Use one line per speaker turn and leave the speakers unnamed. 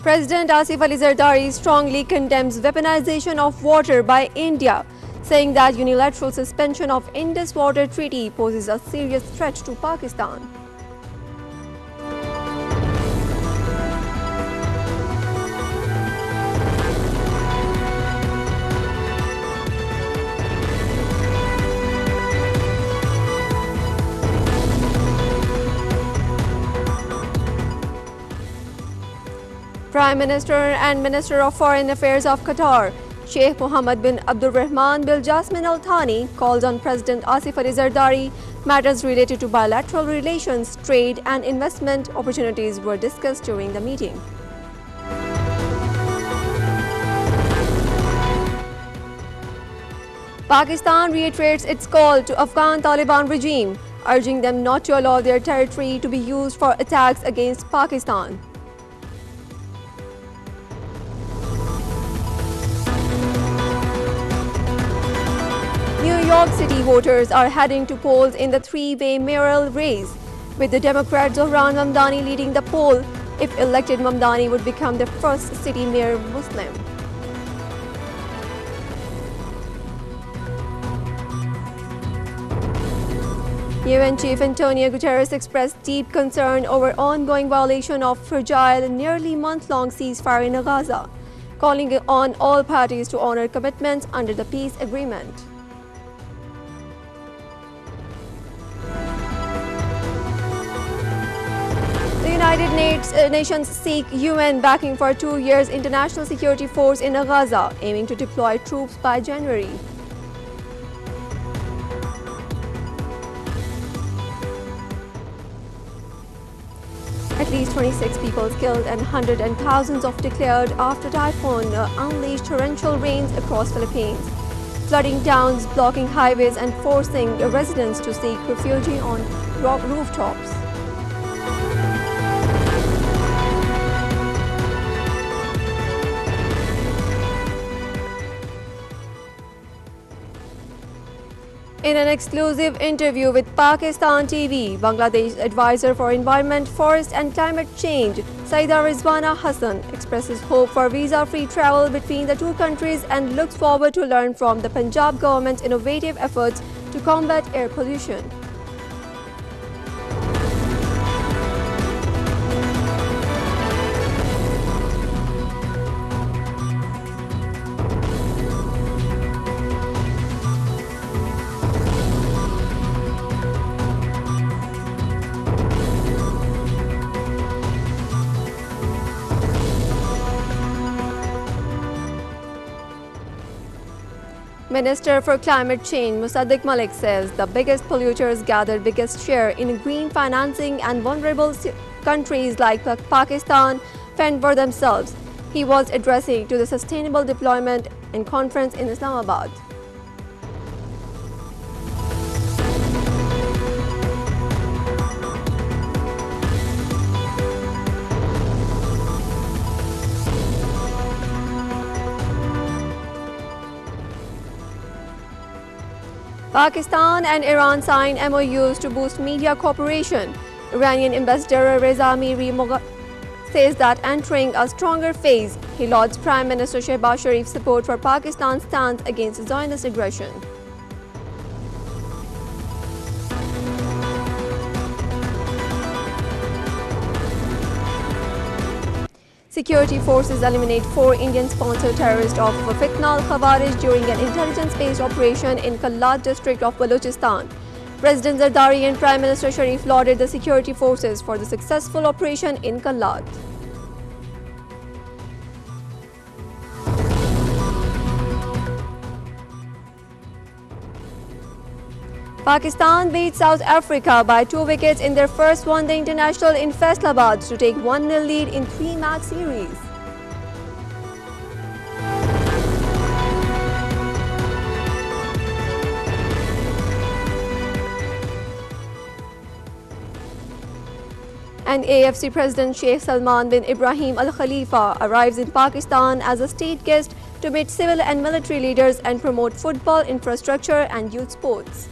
President Asif Ali Zardari strongly condemns weaponization of water by India, saying that unilateral suspension of Indus Water Treaty poses a serious threat to Pakistan. Prime Minister and Minister of Foreign Affairs of Qatar, Sheikh Mohammed bin Abdulrahman bin Jasmin Al Thani, called on President Asif Ali Zardari. Matters related to bilateral relations, trade and investment opportunities were discussed during the meeting. Pakistan reiterates its call to Afghan Taliban regime, urging them not to allow their territory to be used for attacks against Pakistan. New York City voters are heading to polls in the three-way mayoral race, with the Democrat Zohran Mamdani leading the poll. If elected, Mamdani would become the first city mayor Muslim. UN Chief Antonio Guterres expressed deep concern over ongoing violation of fragile, nearly month-long ceasefire in Gaza, calling on all parties to honor commitments under the peace agreement. The United Nations seek UN backing for 2 years international security force in Gaza, aiming to deploy troops by January. At least 26 people killed and hundreds and thousands of declared after typhoon unleashed torrential rains across Philippines, flooding towns, blocking highways and forcing residents to seek refuge on rooftops. In an exclusive interview with Pakistan TV, Bangladesh advisor for Environment, Forest and Climate Change, Saida Rizwana Hassan, expresses hope for visa-free travel between the two countries and looks forward to learn from the Punjab government's innovative efforts to combat air pollution. Minister for Climate Change Musaddiq Malik says the biggest polluters gather biggest share in green financing and vulnerable countries like Pakistan fend for themselves. He was addressing to the Sustainable Deployment and Conference in Islamabad. Pakistan and Iran signed MOUs to boost media cooperation. Iranian Ambassador Reza Amiri says that entering a stronger phase, he lauds Prime Minister Shehbaz Sharif's support for Pakistan's stance against Zionist aggression. Security forces eliminate 4 Indian-sponsored terrorists of Fitna al-Khawarij during an intelligence-based operation in Kallat district of Balochistan. President Zardari and Prime Minister Sharif lauded the security forces for the successful operation in Kallat. Pakistan beat South Africa by 2 wickets in their first one-day international in Faisalabad to take 1-0 lead in 3-match series. And AFC President Sheikh Salman bin Ibrahim Al Khalifa arrives in Pakistan as a state guest to meet civil and military leaders and promote football infrastructure and youth sports.